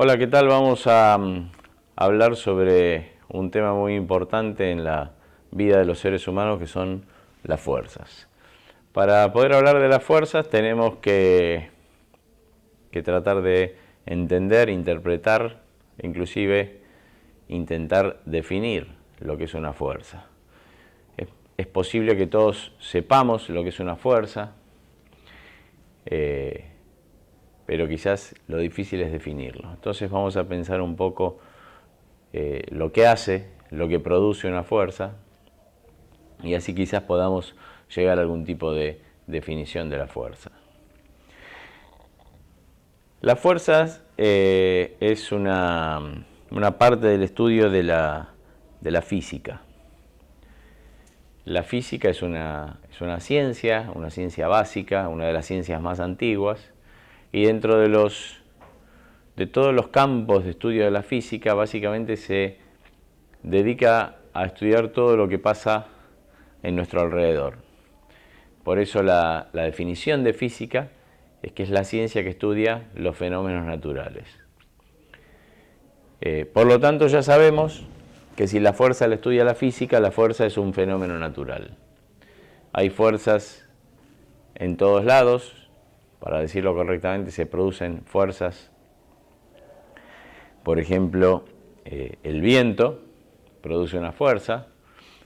Hola, ¿qué tal? Vamos a hablar sobre un tema muy importante en la vida de los seres humanos, que son las fuerzas. Para poder hablar de las fuerzas tenemos que tratar de entender, interpretar, inclusive intentar definir lo que es una fuerza. Es posible que todos sepamos lo que es una fuerza, pero quizás lo difícil es definirlo. Entonces vamos a pensar un poco lo que hace, lo que produce una fuerza, y así quizás podamos llegar a algún tipo de definición de la fuerza. Las fuerzas es una parte del estudio de la física. La física es una ciencia básica, una de las ciencias más antiguas, y dentro de todos los campos de estudio de la física, básicamente se dedica a estudiar todo lo que pasa en nuestro alrededor. Por eso la definición de física es que es la ciencia que estudia los fenómenos naturales. Por lo tanto, ya sabemos que si la fuerza la estudia la física, la fuerza es un fenómeno natural. Hay fuerzas en todos lados. Para decirlo correctamente, se producen fuerzas. Por ejemplo, el viento produce una fuerza.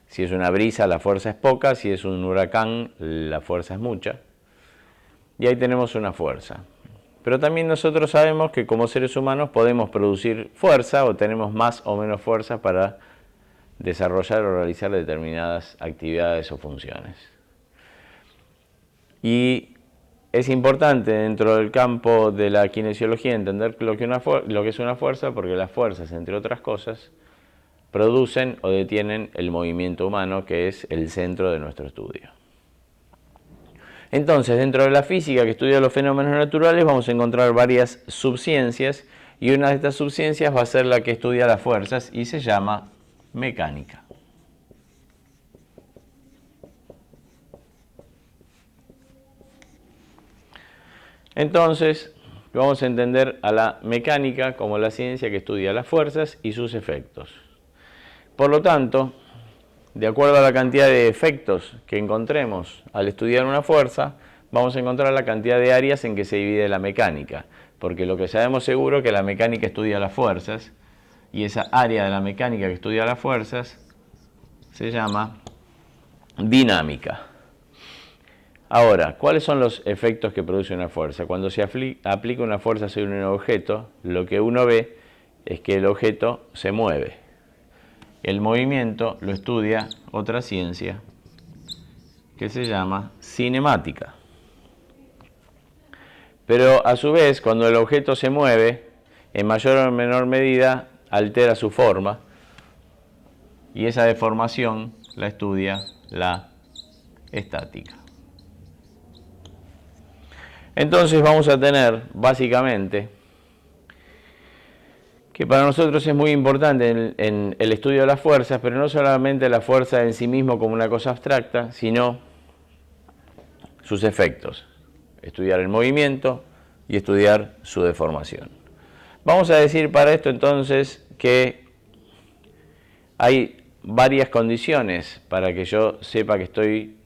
Si es una brisa, la fuerza es poca. Si es un huracán, la fuerza es mucha. Y ahí tenemos una fuerza. Pero también nosotros sabemos que como seres humanos podemos producir fuerza, o tenemos más o menos fuerza para desarrollar o realizar determinadas actividades o funciones. Y es importante dentro del campo de la kinesiología entender lo que es una fuerza, porque las fuerzas, entre otras cosas, producen o detienen el movimiento humano, que es el centro de nuestro estudio. Entonces, dentro de la física que estudia los fenómenos naturales, vamos a encontrar varias subciencias, y una de estas subciencias va a ser la que estudia las fuerzas y se llama mecánica. Entonces, vamos a entender a la mecánica como la ciencia que estudia las fuerzas y sus efectos. Por lo tanto, de acuerdo a la cantidad de efectos que encontremos al estudiar una fuerza, vamos a encontrar la cantidad de áreas en que se divide la mecánica. Porque lo que sabemos seguro es que la mecánica estudia las fuerzas, y esa área de la mecánica que estudia las fuerzas se llama dinámica. Ahora, ¿cuáles son los efectos que produce una fuerza? Cuando se aplica una fuerza sobre un objeto, lo que uno ve es que el objeto se mueve. El movimiento lo estudia otra ciencia que se llama cinemática. Pero a su vez, cuando el objeto se mueve, en mayor o menor medida altera su forma, y esa deformación la estudia la estática. Entonces vamos a tener, básicamente, que para nosotros es muy importante en el estudio de las fuerzas, pero no solamente la fuerza en sí mismo como una cosa abstracta, sino sus efectos. Estudiar el movimiento y estudiar su deformación. Vamos a decir para esto entonces que hay varias condiciones para que yo sepa que estoy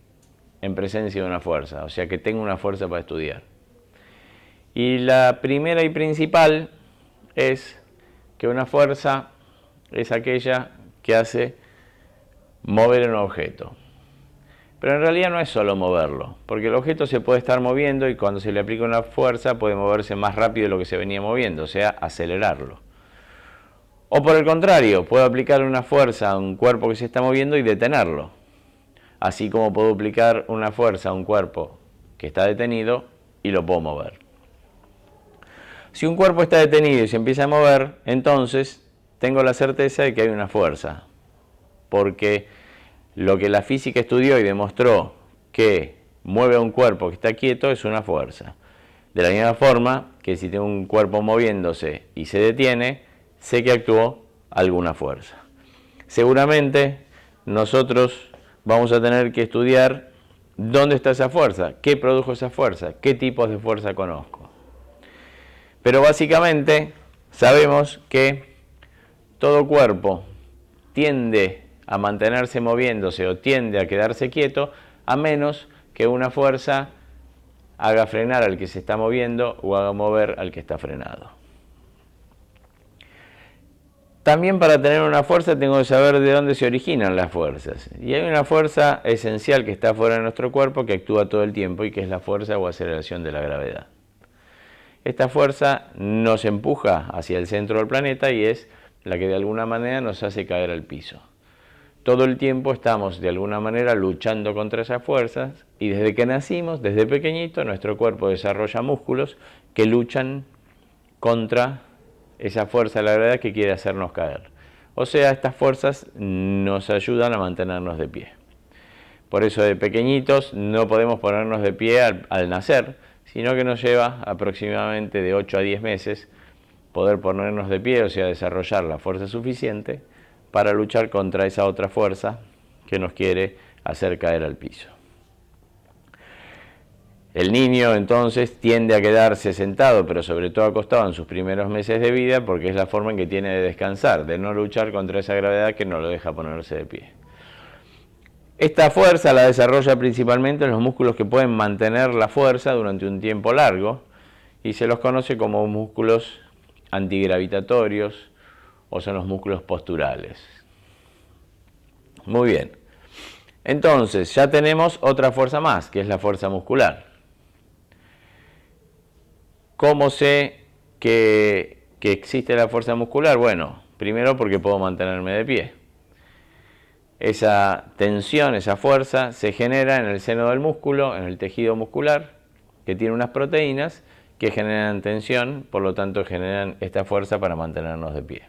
en presencia de una fuerza, o sea que tengo una fuerza para estudiar. Y la primera y principal es que una fuerza es aquella que hace mover un objeto. Pero en realidad no es solo moverlo, porque el objeto se puede estar moviendo y cuando se le aplica una fuerza puede moverse más rápido de lo que se venía moviendo, o sea, acelerarlo. O por el contrario, puedo aplicar una fuerza a un cuerpo que se está moviendo y detenerlo. Así como puedo aplicar una fuerza a un cuerpo que está detenido y lo puedo mover. Si un cuerpo está detenido y se empieza a mover, entonces tengo la certeza de que hay una fuerza. Porque lo que la física estudió y demostró que mueve a un cuerpo que está quieto es una fuerza. De la misma forma que si tengo un cuerpo moviéndose y se detiene, sé que actuó alguna fuerza. Seguramente nosotros vamos a tener que estudiar dónde está esa fuerza, qué produjo esa fuerza, qué tipos de fuerza conozco. Pero básicamente Sabemos que todo cuerpo tiende a mantenerse moviéndose o tiende a quedarse quieto a menos que una fuerza haga frenar al que se está moviendo o haga mover al que está frenado. También para tener una fuerza tengo que saber de dónde se originan las fuerzas. Y hay una fuerza esencial que está fuera de nuestro cuerpo que actúa todo el tiempo y que es la fuerza o aceleración de la gravedad. Esta fuerza nos empuja hacia el centro del planeta y es la que de alguna manera nos hace caer al piso. Todo el tiempo estamos de alguna manera luchando contra esas fuerzas y desde que nacimos, desde pequeñito, nuestro cuerpo desarrolla músculos que luchan contra esa fuerza de la gravedad que quiere hacernos caer. O sea, estas fuerzas nos ayudan a mantenernos de pie. Por eso de pequeñitos no podemos ponernos de pie al nacer, sino que nos lleva aproximadamente de 8 a 10 meses poder ponernos de pie, o sea, desarrollar la fuerza suficiente para luchar contra esa otra fuerza que nos quiere hacer caer al piso. El niño entonces tiende a quedarse sentado, pero sobre todo acostado en sus primeros meses de vida, porque es la forma en que tiene de descansar, de no luchar contra esa gravedad que no lo deja ponerse de pie. Esta fuerza la desarrolla principalmente en los músculos que pueden mantener la fuerza durante un tiempo largo y se los conoce como músculos antigravitatorios o son los músculos posturales. Muy bien. Entonces ya tenemos otra fuerza más, que es la fuerza muscular. ¿Cómo sé que existe la fuerza muscular? Bueno, primero porque puedo mantenerme de pie. Esa tensión, esa fuerza se genera en el seno del músculo, en el tejido muscular, que tiene unas proteínas que generan tensión, por lo tanto generan esta fuerza para mantenernos de pie.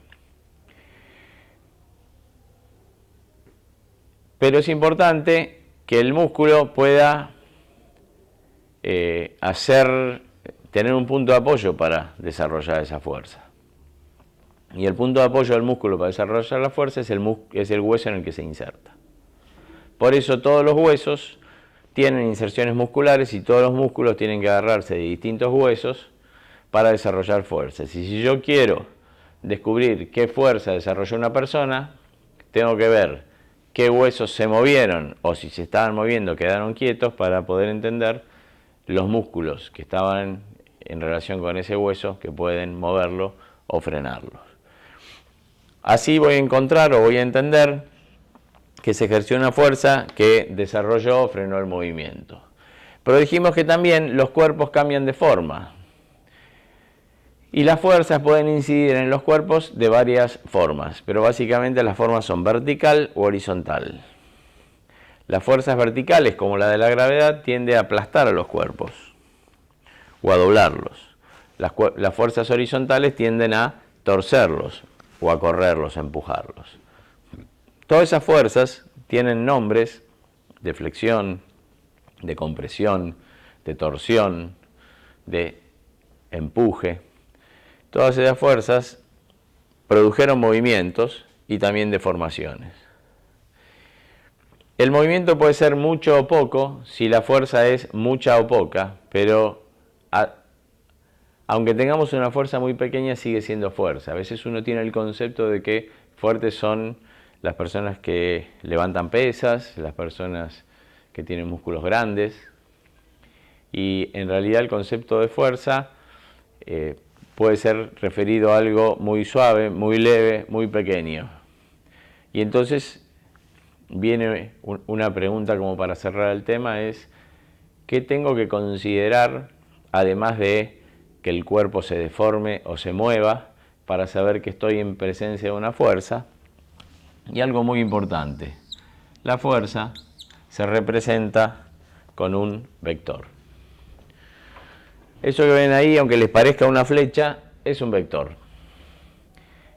Pero es importante que el músculo pueda tener un punto de apoyo para desarrollar esa fuerza. Y el punto de apoyo del músculo para desarrollar la fuerza es el hueso en el que se inserta. Por eso todos los huesos tienen inserciones musculares y todos los músculos tienen que agarrarse de distintos huesos para desarrollar fuerzas. Y si yo quiero descubrir qué fuerza desarrolló una persona, tengo que ver qué huesos se movieron o si se estaban moviendo quedaron quietos para poder entender los músculos que estaban en relación con ese hueso que pueden moverlo o frenarlo. Así voy a encontrar o voy a entender que se ejerció una fuerza que desarrolló o frenó el movimiento. Pero dijimos que también los cuerpos cambian de forma. Y las fuerzas pueden incidir en los cuerpos de varias formas, pero básicamente las formas son vertical o horizontal. Las fuerzas verticales, como la de la gravedad, tienden a aplastar a los cuerpos o a doblarlos. Las fuerzas horizontales tienden a torcerlos o a correrlos, a empujarlos. Todas esas fuerzas tienen nombres de flexión, de compresión, de torsión, de empuje. Todas esas fuerzas produjeron movimientos y también deformaciones. El movimiento puede ser mucho o poco si la fuerza es mucha o poca, pero aunque tengamos una fuerza muy pequeña sigue siendo fuerza. A veces uno tiene el concepto de que fuertes son las personas que levantan pesas, las personas que tienen músculos grandes, y en realidad el concepto de fuerza puede ser referido a algo muy suave, muy leve, muy pequeño. Y entonces viene una pregunta como para cerrar el tema, es ¿qué tengo que considerar, además de que el cuerpo se deforme o se mueva, para saber que estoy en presencia de una fuerza? Y algo muy importante, la fuerza se representa con un vector. Eso que ven ahí, aunque les parezca una flecha, es un vector.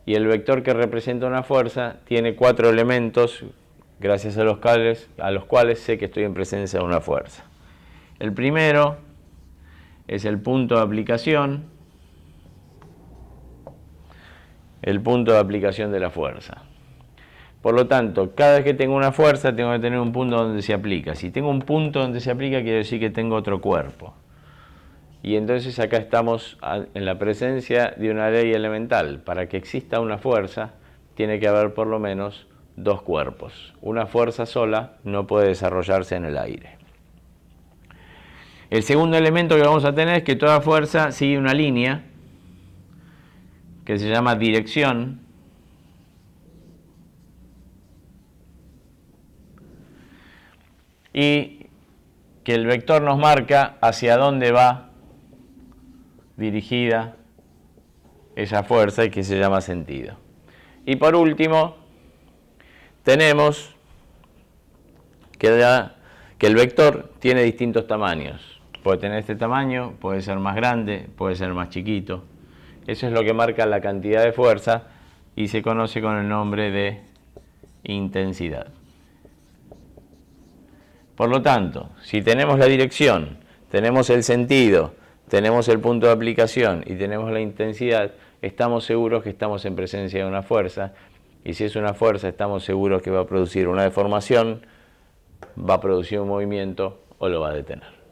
Y el vector que representa una fuerza tiene 4 elementos, gracias a los cuales sé que estoy en presencia de una fuerza. El primero es el punto de aplicación, de la fuerza. Por lo tanto, cada vez que tengo una fuerza tengo que tener un punto donde se aplica. Si tengo un punto donde se aplica, quiere decir que tengo otro cuerpo. Y entonces acá estamos en la presencia de una ley elemental. Para que exista una fuerza, tiene que haber por lo menos dos cuerpos. Una fuerza sola no puede desarrollarse en el aire. El segundo elemento que vamos a tener es que toda fuerza sigue una línea que se llama dirección. Y que el vector nos marca hacia dónde va dirigida esa fuerza y que se llama sentido. Y por último, tenemos que el vector tiene distintos tamaños. Puede tener este tamaño, puede ser más grande, puede ser más chiquito. Eso es lo que marca la cantidad de fuerza y se conoce con el nombre de intensidad. Por lo tanto, si tenemos la dirección, tenemos el sentido, tenemos el punto de aplicación y tenemos la intensidad, estamos seguros que estamos en presencia de una fuerza, y si es una fuerza estamos seguros que va a producir una deformación, va a producir un movimiento o lo va a detener.